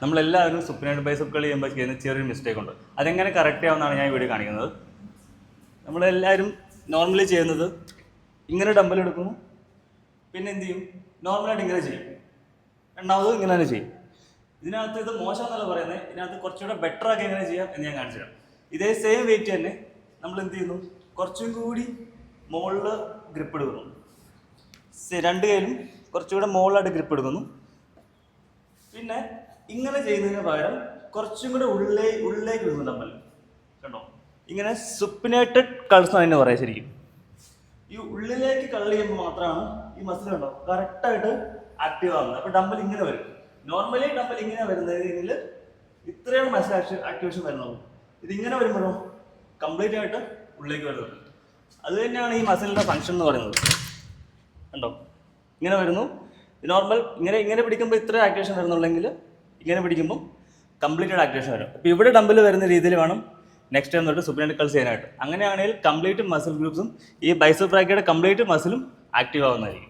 നമ്മളെല്ലാവരും superior biceps കളി ചെയ്യുമ്പോൾ ചെയ്യുന്ന ചെറിയൊരു മിസ്റ്റേക്ക് ഉണ്ട്. അതെങ്ങനെ കറക്റ്റ് ആവുമെന്നാണ് ഞാൻ ഈ വീഡിയോ കാണിക്കുന്നത്. നമ്മളെല്ലാവരും നോർമലി ചെയ്യുന്നത് ഇങ്ങനെ ഡമ്പൽ എടുക്കുന്നു, പിന്നെ എന്ത് ചെയ്യും, നോർമലായിട്ട് ഇങ്ങനെ ചെയ്യും, രണ്ടാമത് ഇങ്ങനെ തന്നെ ചെയ്യും. ഇതിനകത്ത് ഇത് മോശമെന്നല്ല പറയുന്നത്, ഇതിനകത്ത് കുറച്ചുകൂടെ ബെറ്റർ ആക്കി എങ്ങനെ ചെയ്യാം എന്ന് ഞാൻ കാണിച്ചു തരാം. ഇതേ സെയിം വെയിറ്റ് തന്നെ നമ്മൾ എന്ത് ചെയ്യുന്നു, കുറച്ചും കൂടി മുകളിൽ ഗ്രിപ്പ് എടുക്കുന്നു, രണ്ട് കൈയിലും കുറച്ചുകൂടെ മുകളിലായിട്ട് ഗ്രിപ്പ് എടുക്കുന്നു. പിന്നെ ഇങ്ങനെ ചെയ്യുന്നതിന് പകരം കുറച്ചും കൂടെ ഉള്ളിലേക്ക് വരുന്നു ഡമ്പൽ. കണ്ടോ, ഇങ്ങനെ സുപ്പിനേറ്റഡ് കൾസ് എന്ന് പറയാം. ശരിക്കും ഈ ഉള്ളിലേക്ക് കള്ളി ചെയ്യുമ്പോൾ മാത്രമാണ് ഈ മസിൽ കണ്ടോ കറക്റ്റായിട്ട് ആക്റ്റീവ് ആവുന്നത്. അപ്പോൾ ഡമ്പൽ ഇങ്ങനെ വരും. നോർമലി ഡമ്പൽ ഇങ്ങനെ വരുന്നതിൽ ഇത്രയാണ് മസിൽ ആക്ടിവേഷൻ വരുന്നുള്ളൂ. ഇതിങ്ങനെ വരുമ്പോഴോ കംപ്ലീറ്റ് ആയിട്ട് ഉള്ളിലേക്ക് വരുന്നത്. അത് തന്നെയാണ് ഈ മസിലിൻ്റെ ഫങ്ഷൻ എന്ന് പറയുന്നത്. കണ്ടോ, ഇങ്ങനെ വരുന്നു. നോർമൽ ഇങ്ങനെ പിടിക്കുമ്പോൾ ഇത്ര ആക്ടിവേഷൻ വരുന്നുള്ളെങ്കിൽ ഇങ്ങനെ പിടിക്കുമ്പോൾ കംപ്ലീറ്റഡ് ആക്ടിവേഷൻ വരും. അപ്പോൾ ഇവിടെ ഡമ്പൽ വരുന്ന രീതിയിൽ വേണം നെക്സ്റ്റ് ടൈം തൊട്ട് സുപ്പീരിയർ കൾസ് ചെയ്യാനായിട്ട്. അങ്ങനെയാണെങ്കിൽ കംപ്ലീറ്റ് മസിൽ ഗ്രൂപ്പ്സും ഈ ബൈസെപ്സ് ബ്രാക്കിയുടെ കംപ്ലീറ്റ് മസിലും ആക്റ്റീവ് ആവുന്നതായിരിക്കും.